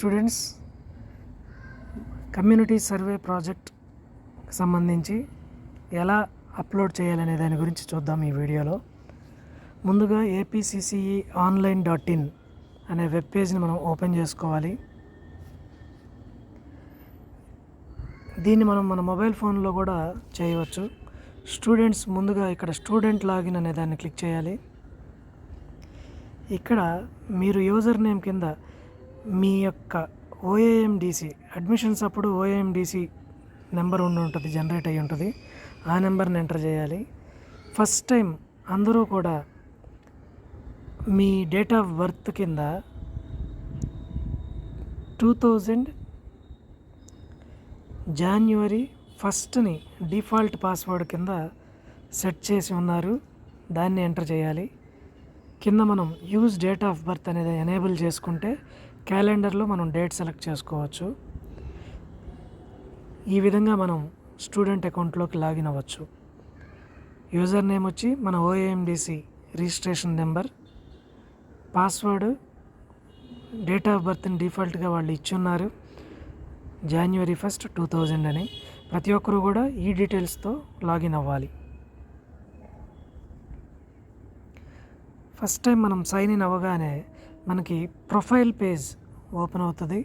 Students, community survey project సంబంధించి ఎలా upload చేయాలనే దాని గురించి చూద్దాం ఈ వీడియోలో. ముందుగా APCCE online.in అనే వెబ్ పేజ్ని మనం ఓపెన్ చేసుకోవాలి. దీన్ని మనం మన మొబైల్ ఫోన్లో కూడా చేయవచ్చు. స్టూడెంట్స్ ముందుగా ఇక్కడ స్టూడెంట్ లాగిన్ అనే దాన్ని క్లిక్ చేయాలి. ఇక్కడ మీరు యూజర్ నేమ్ కింద మీ యొక్క OAMDC అడ్మిషన్స్ అప్పుడు OAMDC నెంబర్ ఉంటుంది, జనరేట్ అయ్యి ఉంటుంది. ఆ నెంబర్ని ఎంటర్ చేయాలి. ఫస్ట్ టైం అందరూ కూడా మీ డేట్ ఆఫ్ బర్త్ కింద 2000 January 1ని డిఫాల్ట్ పాస్వర్డ్ కింద సెట్ చేసి ఉన్నారు. దాన్ని ఎంటర్ చేయాలి. కింద మనం యూజ్ డేట్ ఆఫ్ బర్త్ అనేది ఎనేబుల్ చేసుకుంటే క్యాలెండర్లో మనం డేట్ సెలెక్ట్ చేసుకోవచ్చు. ఈ విధంగా మనం స్టూడెంట్ అకౌంట్లోకి లాగిన్ అవ్వచ్చు. యూజర్ నేమ్ వచ్చి మన OAMDC registration number, password date of బర్త్ని డిఫాల్ట్గా వాళ్ళు ఇచ్చున్నారు, January 1st 2000 అని. ప్రతి ఒక్కరు కూడా ఈ డీటెయిల్స్తో లాగిన్ అవ్వాలి. ఫస్ట్ టైం మనం సైన్ ఇన్ అవ్వగానే మనకి ప్రొఫైల్ పేజ్ ఓపెన్ అవుతుంది.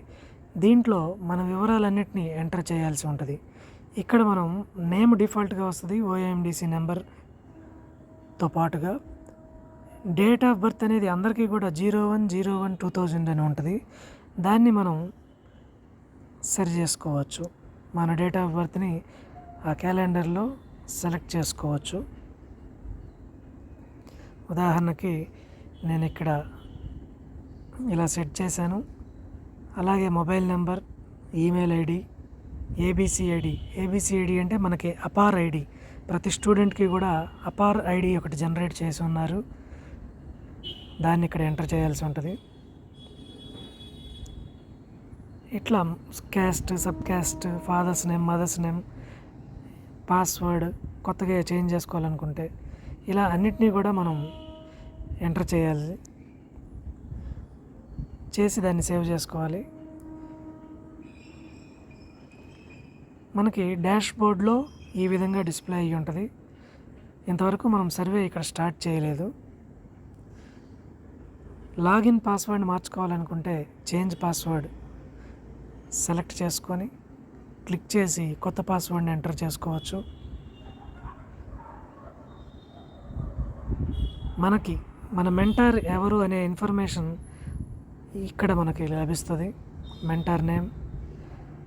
దీంట్లో మన వివరాలన్నింటినీ ఎంటర్ చేయాల్సి ఉంటుంది. ఇక్కడ మనం నేమ్ డిఫాల్ట్గా వస్తుంది, OAMDC నెంబర్తో పాటుగా డేట్ ఆఫ్ బర్త్ అనేది అందరికీ కూడా 01/01/2000 అని ఉంటుంది. దాన్ని మనం సరి చేసుకోవచ్చు. మన డేట్ ఆఫ్ బర్త్ని ఆ క్యాలెండర్లో సెలెక్ట్ చేసుకోవచ్చు. ఉదాహరణకి నేను ఇక్కడ ఇలా సెట్ చేశాను. అలాగే మొబైల్ నెంబర్, ఈమెయిల్ ఐడి, ఏబిసిఐడి అంటే మనకి అపార్ ఐడి. ప్రతి స్టూడెంట్కి కూడా అపార్ ఐడి ఒకటి జనరేట్ చేసి ఉన్నారు. దాన్ని ఇక్కడ ఎంటర్ చేయాల్సి ఉంటుంది. ఇట్లా caste, sub caste, father's name, mother's name, password కొత్తగా చేంజ్ చేసుకోవాలనుకుంటే ఇలా అన్నిటినీ కూడా మనం ఎంటర్ చేయాలి. చేసి దాన్ని సేవ్ చేసుకోవాలి. మనకి డాష్ బోర్డ్లో ఈ విధంగా డిస్ప్లే అయ్యి ఉంటుంది. ఇంతవరకు మనం సర్వే ఇక్కడ స్టార్ట్ చేయలేదు. లాగిన్ పాస్వర్డ్ మార్చుకోవాలనుకుంటే చేంజ్ పాస్వర్డ్ సెలెక్ట్ చేసుకొని క్లిక్ చేసి కొత్త పాస్వర్డ్ని ఎంటర్ చేసుకోవచ్చు. మనకి మన మెంటార్ ఎవరు అనే ఇన్ఫర్మేషన్ ఇక్కడ మనకి లభిస్తుంది. మెంటార్ నేమ్,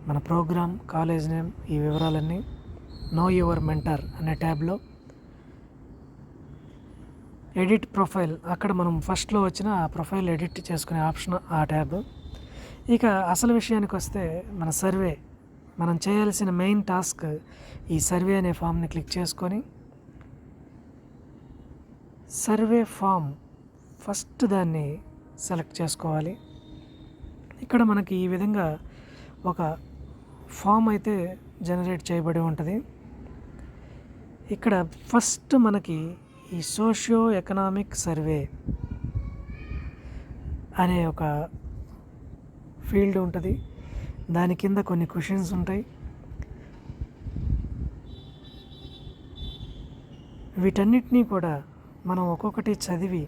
మన ప్రోగ్రామ్, కాలేజ్ నేమ్, ఈ వివరాలన్నీ నో యువర్ మెంటార్ అనే ట్యాబ్లో. ఎడిట్ ప్రొఫైల్, అక్కడ మనం ఫస్ట్లో వచ్చిన ఆ ప్రొఫైల్ ఎడిట్ చేసుకునే ఆప్షన్ ఆ ట్యాబ్. ఇక అసలు విషయానికి వస్తే మన సర్వే, మనం చేయాల్సిన మెయిన్ టాస్క్ ఈ సర్వే అనే ఫామ్ని క్లిక్ చేసుకొని సర్వే ఫామ్ ఫస్ట్ దాన్ని సెలెక్ట్ చేసుకోవాలి. ఇక్కడ మనకి ఈ విధంగా ఒక ఫామ్ అయితే జనరేట్ చేయబడి ఉంటుంది. ఇక్కడ ఫస్ట్ మనకి ఈ సోషియో ఎకనామిక్ సర్వే అనే ఒక ఫీల్డ్ ఉంటుంది. దాని కింద కొన్ని క్వశ్చన్స్ ఉంటాయి. వీటన్నిటినీ కూడా మనం ఒక్కొక్కటి చదివి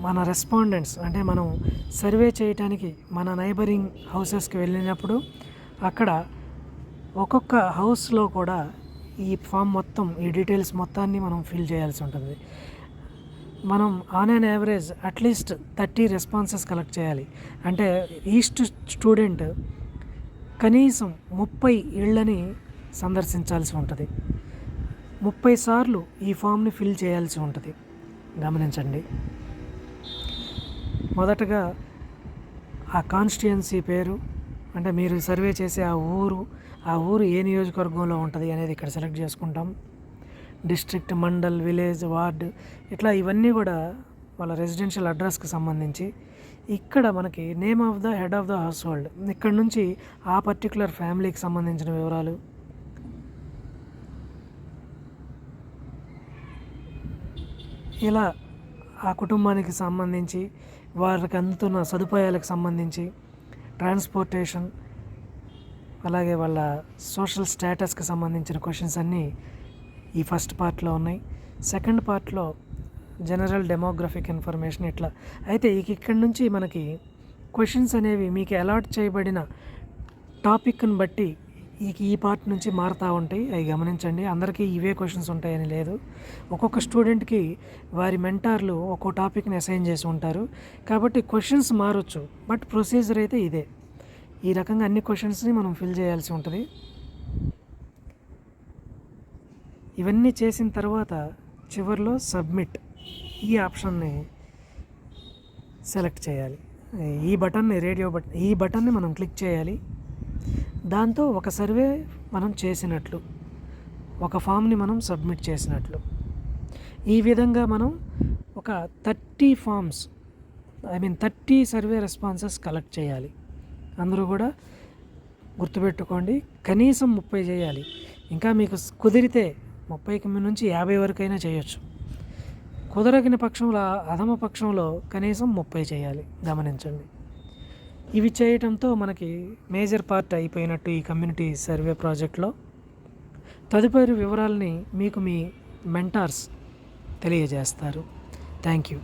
మన రెస్పాండెంట్స్ అంటే మనం సర్వే చేయటానికి మన నైబరింగ్ హౌసెస్కి వెళ్ళినప్పుడు అక్కడ ఒక్కొక్క హౌస్లో కూడా ఈ ఫామ్ మొత్తం, ఈ డీటెయిల్స్ మొత్తాన్ని మనం ఫిల్ చేయాల్సి ఉంటుంది. మనం on an average at least 30 responses collect చేయాలి. అంటే ఈస్ట్ స్టూడెంట్ కనీసం 30 ఇళ్ళని సందర్శించాల్సి ఉంటుంది. 30 సార్లు ఈ ఫామ్ని ఫిల్ చేయాల్సి ఉంటుంది. గమనించండి. మొదటగా ఆ కాన్స్టిట్యుయెన్సీ పేరు, అంటే మీరు సర్వే చేసే ఆ ఊరు ఏ నియోజకవర్గంలో ఉంటుంది అనేది ఇక్కడ సెలెక్ట్ చేసుకుంటాం. డిస్ట్రిక్ట్, మండల్, విలేజ్, వార్డు, ఇట్లా ఇవన్నీ కూడా వాళ్ళ రెసిడెన్షియల్ అడ్రస్కి సంబంధించి. ఇక్కడ మనకి name of the head of the house hold, ఇక్కడ నుంచి ఆ పర్టికులర్ ఫ్యామిలీకి సంబంధించిన వివరాలు. ఇలా ఆ కుటుంబానికి సంబంధించి వారికి అందుతున్న సదుపాయాలకు సంబంధించి ట్రాన్స్పోర్టేషన్, అలాగే వాళ్ళ సోషల్ స్టేటస్కి సంబంధించిన క్వశ్చన్స్ అన్నీ ఈ ఫస్ట్ పార్ట్లో ఉన్నాయి. సెకండ్ పార్ట్లో జనరల్ డెమోగ్రఫిక్ ఇన్ఫర్మేషన్ ఇట్లా. అయితే ఇక్కడి నుంచి మనకి క్వశ్చన్స్ అనేవి మీకు అలాట్ చేయబడిన టాపిక్ని బట్టి ఈ పార్ట్ నుంచి మారుతూ ఉంటాయి. అవి గమనించండి. అందరికీ ఇవే క్వశ్చన్స్ ఉంటాయని లేదు. ఒక్కొక్క స్టూడెంట్కి వారి మెంటార్లు ఒక్కో టాపిక్ని అసైన్ చేసి ఉంటారు కాబట్టి క్వశ్చన్స్ మారొచ్చు, బట్ ప్రొసీజర్ అయితే ఇదే. ఈ రకంగా అన్ని క్వశ్చన్స్ని మనం ఫిల్ చేయాల్సి ఉంటుంది. ఇవన్నీ చేసిన తర్వాత చివరిలో సబ్మిట్ ఈ ఆప్షన్ని సెలెక్ట్ చేయాలి. ఈ బటన్ని ఈ బటన్ని మనం క్లిక్ చేయాలి. దాంతో ఒక సర్వే మనం చేసినట్లు, ఒక ఫామ్ని మనం సబ్మిట్ చేసినట్లు. ఈ విధంగా మనం ఒక 30 ఫామ్స్ 30 సర్వే రెస్పాన్సెస్ కలెక్ట్ చేయాలి. అందరూ కూడా గుర్తుపెట్టుకోండి, కనీసం 30 చేయాలి. ఇంకా మీకు కుదిరితే 30కి నుంచి 50 వరకైనా చేయొచ్చు. కుదరగిన పక్షంలో, అధమ పక్షంలో కనీసం 30 చేయాలి. గమనించండి. ఇవి చేయటంతో మనకి మేజర్ పార్ట్ అయిపోయినట్టు ఈ కమ్యూనిటీ సర్వే ప్రాజెక్ట్లో. తదుపరి వివరాలని మీకు మీ మెంటార్స్ తెలియజేస్తారు. Thank you.